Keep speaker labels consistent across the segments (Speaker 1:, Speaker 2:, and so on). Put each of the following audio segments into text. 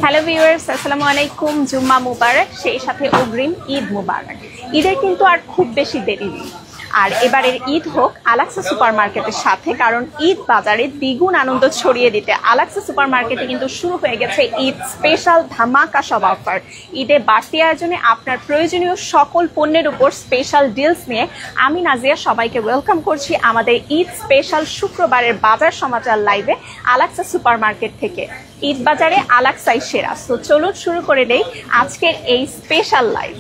Speaker 1: Hello viewers, আসসালামু আলাইকুম। জুম্মা মুবারক, সেই সাথে অগ্রিম ঈদ মুবারক। ঈদের কিন্তু আর খুব বেশি দেরি নেই। আর এবারের ঈদ হোক আলাক্সা সুপার মার্কেটের সাথে, কারণ ঈদ বাজারে দ্বিগুণ আনন্দ ছড়িয়ে দিতে আলাক্সা সুপার মার্কেটে কিন্তু শুরু হয়ে গেছে ঈদ স্পেশাল ধামাকা সব অফার। ঈদে বাড়তি আয়োজনে আপনার প্রয়োজনীয় সকল পণ্যের উপর স্পেশাল ডিলস নিয়ে আমি নাজিয়া সবাইকে ওয়েলকাম করছি আমাদের ঈদ স্পেশাল শুক্রবারের বাজার সমাচার লাইভে আলাক্সা সুপার মার্কেট থেকে। ঈদ বাজারে আলাক্সাই সেরা। তো চলুন শুরু করে দেই আজকের এই স্পেশাল লাইভ।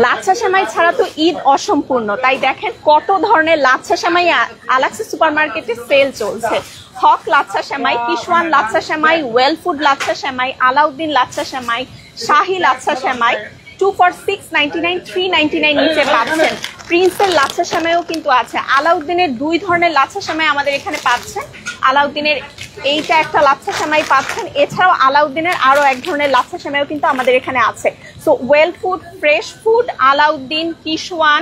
Speaker 1: লাচ্ছা সেমাই ছাড়া তো ঈদ অসম্পূর্ণ, তাই দেখেন কত ধরনের লাচ্ছা সেমাই আলাক্সা সুপার মার্কেটে সেল চলছে। হক লাচ্ছা সেমাই, কিশওয়ান লাচ্ছা সেমাই, ওয়েল ফুড লাচ্ছা সেমাই, আলাউদ্দিন লাচ্ছা সেমাই, শাহি লাচ্ছা সেমাই 2 for 6.99, 3.99 নিচে পাচ্ছেন। প্রিন্সের লাচ্ছা সেমাইও কিন্তু আছে। আলাউদ্দিনের দুই ধরনের লাচ্ছা সেমাই আমাদের এখানে পাচ্ছেন। আলাউদ্দিনের এইটা একটা লাচ্ছা সেমাই পাচ্ছেন, এছাড়াও আলাউদ্দিনের আরো এক ধরনের লাচ্ছা সেমাইও কিন্তু আমাদের এখানে আছে। So well food, fresh food, Alauddin, Kishwan,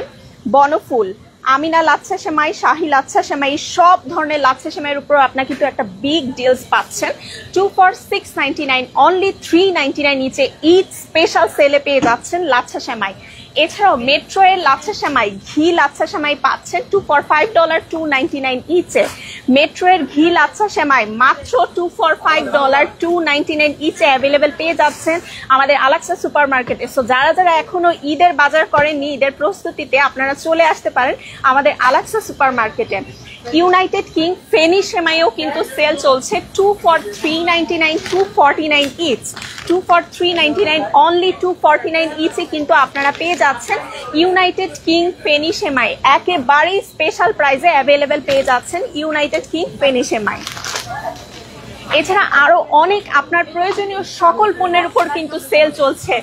Speaker 1: Banoful, Amina লাচ্ছা সেমাই, শাহি লাচ্ছা সেমাই, সব ধরনের লাচ্ছা সেমাইয়ের উপর আপনার কিন্তু একটা বিগ ডিলস পাচ্ছেন। 2 for 6.99, অনলি 3.99 নিচে ঈদ স্পেশাল সেলে পেয়ে যাচ্ছেন লাচ্ছা সেমাই। এছাড়াও মেট্রো এর লাচ্ছা সেমাই, ঘি লাচ্ছা সেমাই পাচ্ছেন 2 for $5, $2.99 ইচে। মেট্রো এর ঘি লাচ্ছা সেমাই মাত্র 2 for $5, $2.99 ইচে অ্যাভেলেবেল পেয়ে যাচ্ছেন আমাদের আলাক্সা সুপার মার্কেটে। সো যারা যারা এখনো ঈদের বাজার করেননি, ঈদের প্রস্তুতিতে আপনারা চলে আসতে পারেন আমাদের আলাক্সা সুপার মার্কেটে। ইউনাইটেড কিং ফেনি সেমাইও কিন্তু সেল চলছে 2 for $3.99, $2.49 ইচ। 2 for $3.99, অনলি $2.49 ইচে কিন্তু আপনারা পেয়ে যাচ্ছেন ইউনাইটেড কিং ফেনি সেমাই। একেবারেই স্পেশাল প্রাইসে অ্যাভেলেবেল পেয়ে যাচ্ছেন ইউনাইটেড কিং ফেনি সেমাই। এছাড়া আরো অনেক আপনার প্রয়োজনীয় সকল পণ্যের উপর কিন্তু সেল চলছে।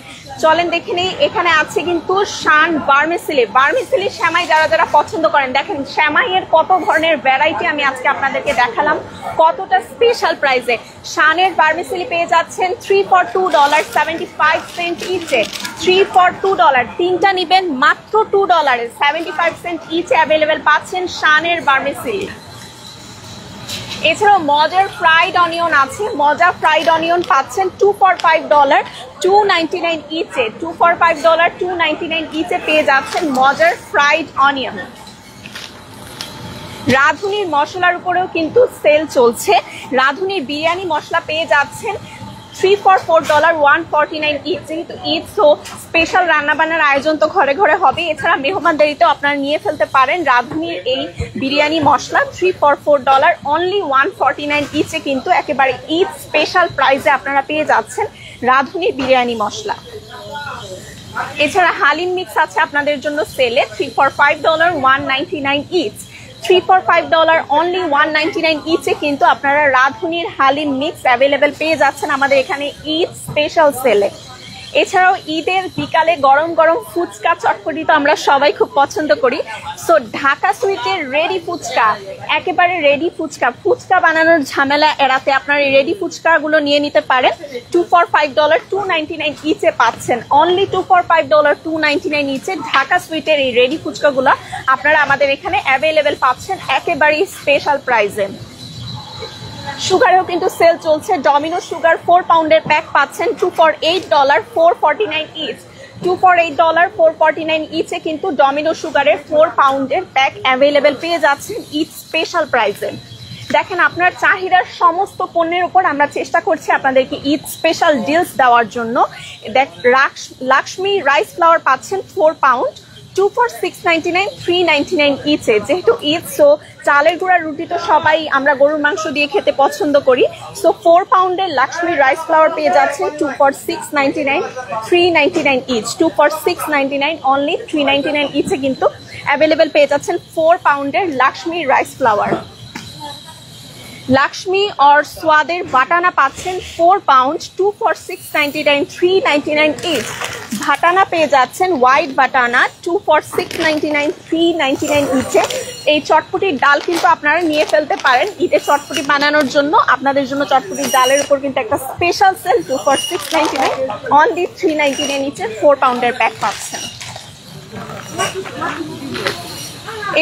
Speaker 1: চলেন দেখে নেই। এখানে আছে কিন্তু শান বার্মিসিলি সেমাই। যারা যারা পছন্দ করেন, দেখেন সেমাইয়ের কত ধরনের ভ্যারাইটি আমি আজকে আপনাদেরকে দেখালাম, কতটা স্পেশাল প্রাইসে। শানের বার্মিসিলি পেয়ে যাচ্ছেন 3 for $2.75 ইচে। 3 for $2, তিনটা নিবেন মাত্র $2.75 ইচে অ্যাভেলেবেল পাচ্ছেন শানের বার্মিসিলি। এছাড়াও মজার ফ্রাইড অনিয়ন আছে। মজা ফ্রাইড অনিয়ন পাচ্ছেন 2 for $5, $2.99 ইচে। 2 for $5, $2.99 ইচে পেয়ে যাচ্ছেন মজার ফ্রাইড অনিয়ন। রাঁধুনির মশলার উপরেও কিন্তু সেল চলছে। রাঁধুনির বিরিয়ানি মশলা পেয়ে যাচ্ছেন 3 for $4, $1.49 ইচ। যেহেতু ঈদ, সো স্পেশাল রান্নাবান্নার আয়োজন তো ঘরে ঘরে হবে। এছাড়া মেহমানদারিতেও আপনারা নিয়ে ফেলতে পারেন রাঁধুনির এই বিরিয়ানি মশলা 3 for $4, অনলি $1.49 ইচে কিন্তু একেবারে ঈদ স্পেশাল প্রাইসে আপনারা পেয়ে যাচ্ছেন রাঁধুনির বিরিয়ানি মশলা। এছাড়া হালিম মিক্স আছে আপনাদের জন্য সেলে 3 for $5, $1.99 ইচ। 3 for $5, অনলি $1.99 ইচে কিন্তু আপনারা রাঁধুনির হালিম মিক্স অ্যাভেলেবেল পেয়ে যাচ্ছেন আমাদের এখানে ঈদ স্পেশাল সেলে। এছাড়াও ঈদের বিকালে গরম গরম ফুচকা চটপটি তো আমরা সবাই খুব পছন্দ করি। সো ঢাকা সুইটের রেডি ফুচকা, একেবারে রেডি ফুচকা বানানোর ঝামেলা এড়াতে আপনারা এই রেডি ফুচকাগুলো নিয়ে নিতে পারেন। 2 for $5, $2.99 ইচে পাচ্ছেন। অনলি 2 for $5, $2.99 ইচে ঢাকা সুইটের এই রেডি ফুচকাগুলো আপনারা আমাদের এখানে অ্যাভেলেবেল পাচ্ছেন একেবারেই স্পেশাল প্রাইসে। সুগারেও কিন্তু সেল চলছে। ডমিনো সুগার 4 পাউন্ডের প্যাক পাচ্ছেন 2 for $8, $4.49 ইচ। 2 for $8, $4.49 ইচে কিন্তু ডমিনো সুগারের 4 পাউন্ডের প্যাক অ্যাভেলেবেল পেয়ে যাচ্ছেন ঈদ স্পেশাল প্রাইসে। দেখেন আপনার চাহিদার সমস্ত পণ্যের উপর আমরা চেষ্টা করছি আপনাদেরকে ঈদ স্পেশাল ডিলস দেওয়ার জন্য। লাক্সমি রাইস ফ্লাওয়ার পাচ্ছেন 4 পাউন্ড, 2 for $6.99, $3.99 ইচে। যেহেতু ঈদ, সো চালের গুঁড়ার রুটি তো সবাই আমরা গরুর মাংস দিয়ে খেতে পছন্দ করি। সো 4 পাউন্ডের লাক্সমি রাইস ফ্লাওয়ার পেয়ে যাচ্ছে 2 for $6.99, $3.99 ইচ। 2 for $6.99, অনলি $3.99 ইচে কিন্তু অ্যাভেলেবেল পেয়ে যাচ্ছেন 4 পাউন্ডের লাক্সমি রাইস ফ্লাওয়ার। লাক্সমি और स्वाদের বাটানা পাচ্ছেন 4 পাউন্ড, 2 for $6.99, $3.99 ইচ। বাটানা পেয়ে যাচ্ছেন হোয়াইট বাটানা 2 for $6.99, $3.99 ইচে। এই চটপটির ডাল কিন্তু আপনারা নিয়ে ফেলতে পারেন ঈদের চটপটি বানানোর জন্য। আপনাদের জন্য চটপটির ডালের উপর কিন্তু একটা স্পেশাল সেল 2 for $6.99, অনলি $3.99 ইচে 4 পাউন্ডের প্যাক পাচ্ছেন।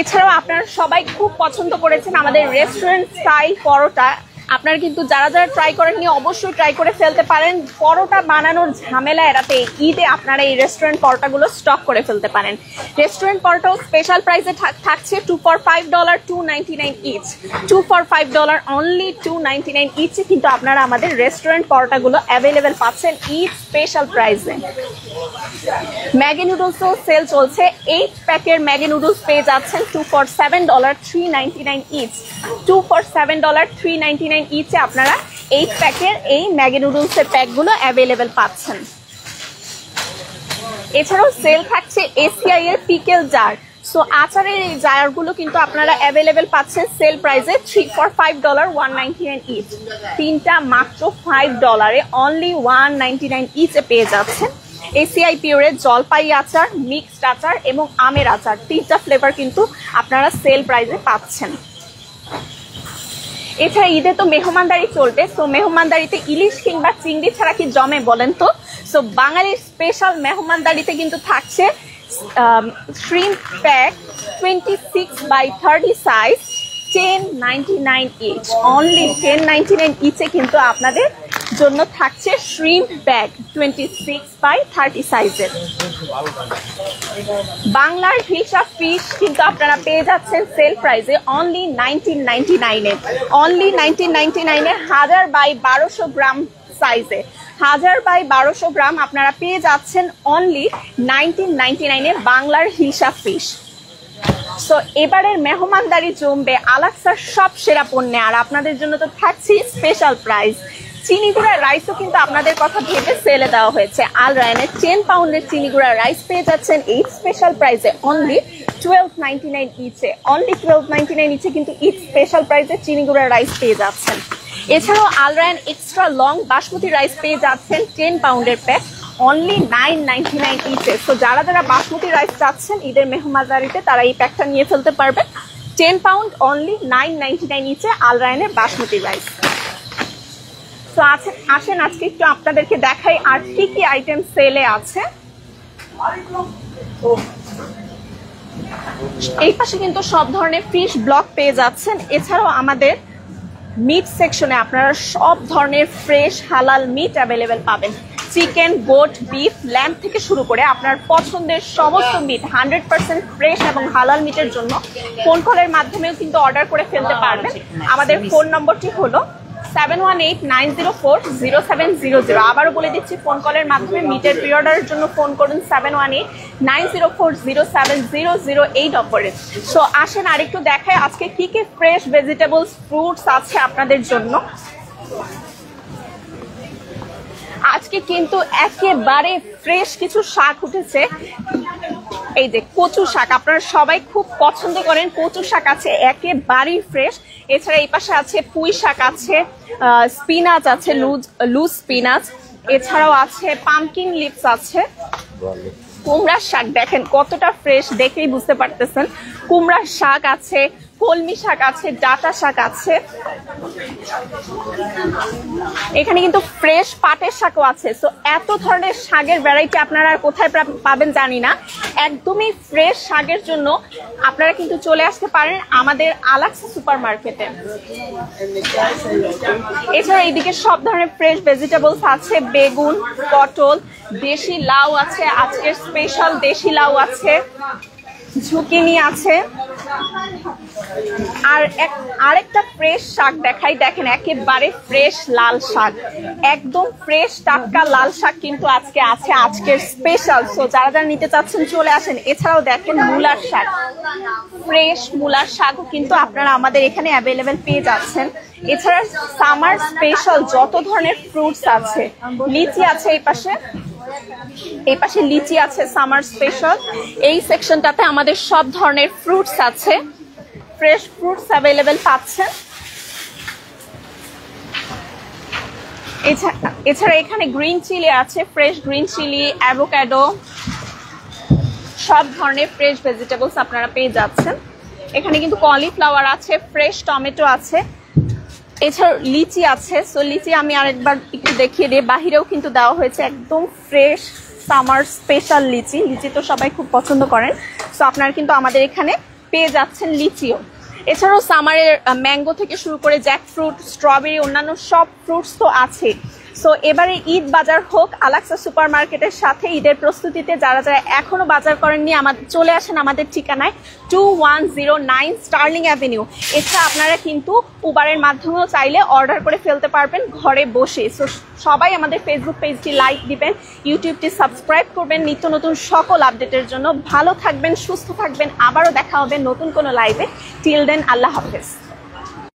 Speaker 1: এছাড়াও আপনারা সবাই খুব পছন্দ করেছেন আমাদের রেস্টুরেন্ট স্টাইল পরোটা। আপনারা কিন্তু যারা যারা ট্রাই করেননি অবশ্যই ট্রাই করে ফেলতে পারেন। পরোটা বানানোর ঝামেলা এড়াতে ঈদে আপনারা এই রেস্টুরেন্ট পরোটাগুলো স্টক করে ফেলতে পারেন। রেস্টুরেন্ট পরোটাও স্পেশাল প্রাইসে থাকছে 2 for $5, $2.99 ইচ। 2 for $5 অনলি, $2.99 ইচ কিন্তু আপনারা আমাদের রেস্টুরেন্ট পরোটাগুলো অ্যাভেলেবেল পাচ্ছেন ঈদ স্পেশাল প্রাইসে। ম্যাগি নুডলসও সেল চলছে। 8 প্যাকের ম্যাগি নুডলস পেয়ে যাচ্ছেন 2 for $7, $3.99 ইচ। 2 for $7, $3.99 ইচে আপনারা 8 প্যাকের এই ম্যাগি নুডলসের প্যাকগুলো অ্যাভেলেবেল পাচ্ছেন। এছাড়াও সেল থাকছে এসিআই এর পিকেল জার। সো আচারের এই জারগুলো কিন্তু আপনারা অ্যাভেলেবেল পাচ্ছেন সেল প্রাইসে 3 for $5, $1.99 ইচ। তিনটা মাত্র $5 অনলি $1.99 ইচে পেয়ে যাচ্ছেন। এসিআই পিওরের জলপাই আচার, মিক্সড আচার এবং আমের আচার, তিনটা ফ্লেভার কিন্তু আপনারা সেল প্রাইসে পাচ্ছেন। এছাড়া ঈদে তো মেহমানদারি চলবে। সো মেহমানদারিতে ইলিশ কিংবা চিংড়ি ছাড়া কি জমে বলেন তো? সো বাঙালির স্পেশাল মেহমানদারিতে কিন্তু থাকছে shrimp pack 26/30 size, $10.99 each. Only $10.99 ইচে কিন্তু আপনাদের জন্য থাকছে শ্রিম্প ব্যাগ 26/30 সাইজের। বাংলার হিলসা ফিশ কিন্তু আপনারা পেয়ে যাচ্ছেন সেল প্রাইসে অনলি $19.99 এ। অনলি $19.99 এ 1000/1200 গ্রাম সাইজে, 1000/1200 গ্রাম আপনারা পেয়ে যাচ্ছেন অনলি $19.99 এ বাংলার হিলসা ফিশ। সো এবারের মেহমানদারি জমবে আলাক্সার সব সেরা পণ্যে। আর আপনাদের জন্য তো থাকছে স্পেশাল প্রাইস। চিনিগুড়া রাইসও কিন্তু আপনাদের কথা ভেবে সেলে দেওয়া হয়েছে। আল রায়ানের 10 পাউন্ডের চিনিগুড়া রাইস পেয়ে যাচ্ছেন এই স্পেশাল প্রাইসে অনলি $12.99 ইচে। অনলি $12.99 ইচে কিন্তু ঈদ স্পেশাল প্রাইসে চিনিগুড়া রাইস পেয়ে যাচ্ছেন। এছাড়াও আল Ryan extra long basmati rice পেয়ে যাচ্ছেন 10 পাউন্ডের প্যাক অনলি $9.99 ইচে। তো যারা যারা বাসমতি রাইস চাচ্ছেন ঈদের মেহমানদারিতে তারা এই প্যাকটা নিয়ে ফেলতে পারবেন। 10 পাউন্ড অনলি $9.99 ইচে আল রায়ানের বাসমতি রাইস। তো আসেন আজকে একটু আপনাদেরকে দেখাই আর কি কি আইটেম সেলে আছে। এই পাশে কিন্তু সব ধরনের ফিশ ব্লক পেয়ে যাচ্ছেন। এছাড়াও আমাদের মিট সেকশনে আপনারা সব ধরনের ফ্রেশ হালাল মিট অ্যাভেলেবেল পাবেন। চিকেন, গোট, বিফ, ল্যাম্ব থেকে শুরু করে আপনার পছন্দের সমস্ত মিট 100% ফ্রেশ এবং হালাল মিটের জন্য ফোন কলের মাধ্যমেও কিন্তু অর্ডার করে ফেলতে পারবেন। আমাদের ফোন নম্বরটি হলো 718-904-0700। আবারও বলে দিচ্ছি, ফোন কলের মাধ্যমে মিটের প্রি অর্ডারের জন্য ফোন করুন 718-904-0700 এই নম্বরে। সো আসেন আরেকটু দেখায় আজকে কি কি ফ্রেশ ভেজিটেবলস ফ্রুটস আছে আপনাদের জন্য। আজকে কিন্তু একেবারে ফ্রেশ কিছু শাক উঠেছে। এই যে কচু শাক, আপনারা সবাই খুব পছন্দ করেন, কচু শাক আছে একেবারেই ফ্রেশ। এছাড়া এই পাশে আছে পুঁই শাক আছে, স্পিনাচ আছে, লুজ স্পিনাচ, এছাড়াও আছে পামকিন লিভস আছে, কুমড়ার শাক দেখেন কতটা ফ্রেশ, দেখেই বুঝতে পারতেছেন। কুমড়ার শাক আছে, কলমি শাক আছে, ডাঁটা শাক আছে, এখানে কিন্তু ফ্রেশ পাটের শাকও আছে। সো এত ধরনের শাকের ভ্যারাইটি আপনারা আর কোথায় পাবেন জানি না। একদমই ফ্রেশ শাকের জন্য আপনারা কিন্তু চলে আসতে পারেন আমাদের আলাক্সা সুপার মার্কেটে। এছাড়া এইদিকে সব ধরনের ফ্রেশ ভেজিটেবলস আছে, বেগুন, পটল, দেশি লাউ আছে, আজকের স্পেশাল দেশি লাউ আছে, ঝুকিনি আছে। আর আরেকটা ফ্রেশ শাক দেখাই, দেখেন একেবারে ফ্রেশ লাল শাক, একদম ফ্রেশ টাটকা লাল শাক কিন্তু আজকে আছে, আজকের স্পেশাল। সো যারা যারা নিতে চাচ্ছেন চলে আসেন। এছাড়াও দেখেন মুলার শাক, ফ্রেশ মুলার শাকও কিন্তু আপনারা আমাদের এখানে অ্যাভেলেবেল পেয়ে যাচ্ছেন। এছাড়া সামার স্পেশাল যত ধরনের ফ্রুটস আছে, লিচি আছে এই পাশে লিচি আছে সামার স্পেশাল। এই সেকশনটাতে আমাদের সব ধরনের ফ্রুটস আছে, ফ্রেশ ফ্রুটস অ্যাভেলেবেল পাচ্ছেন। এছাড়া এখানে গ্রিন চিলি আছে, ফ্রেশ গ্রিন চিলি, অ্যাভোকাডো, সব ধরনের ফ্রেশ ভেজিটেবলস আপনারা পেয়ে যাচ্ছেন। এখানে কিন্তু কলিফ্লাওয়ার আছে, ফ্রেশ টমেটো আছে, এছাড়া লিচি আছে। সো লিচি আমি আরেকবার একটু দেখিয়ে দিই, বাহিরেও কিন্তু দেওয়া হয়েছে একদম ফ্রেশ সামার স্পেশাল লিচি। লিচি তো সবাই খুব পছন্দ করেন, সো আপনারা কিন্তু আমাদের এখানে পেয়ে যাচ্ছেন লিচিও। এছাড়াও সামারের ম্যাঙ্গো থেকে শুরু করে জ্যাকফ্রুট, স্ট্রবেরি, অন্যান্য সব ফ্রুটস তো আছে। সো এবারে ঈদ বাজার হোক আলাক্সা সুপার মার্কেটের সাথে। ঈদের প্রস্তুতিতে যারা যারা এখনো বাজার করেননি আমাদের চলে আসেন আমাদের ঠিকানায় 2109 স্টার্লিং অ্যাভিনিউ। এছাড়া আপনারা কিন্তু উবারের মাধ্যমেও চাইলে অর্ডার করে ফেলতে পারবেন ঘরে বসে। সো সবাই আমাদের ফেসবুক পেজটি লাইক দিবেন, ইউটিউবটি সাবস্ক্রাইব করবেন নিত্য নতুন সকল আপডেটের জন্য। ভালো থাকবেন, সুস্থ থাকবেন, আবারও দেখা হবে নতুন কোনো লাইভে। টিল দেন, আল্লাহ হাফেজ।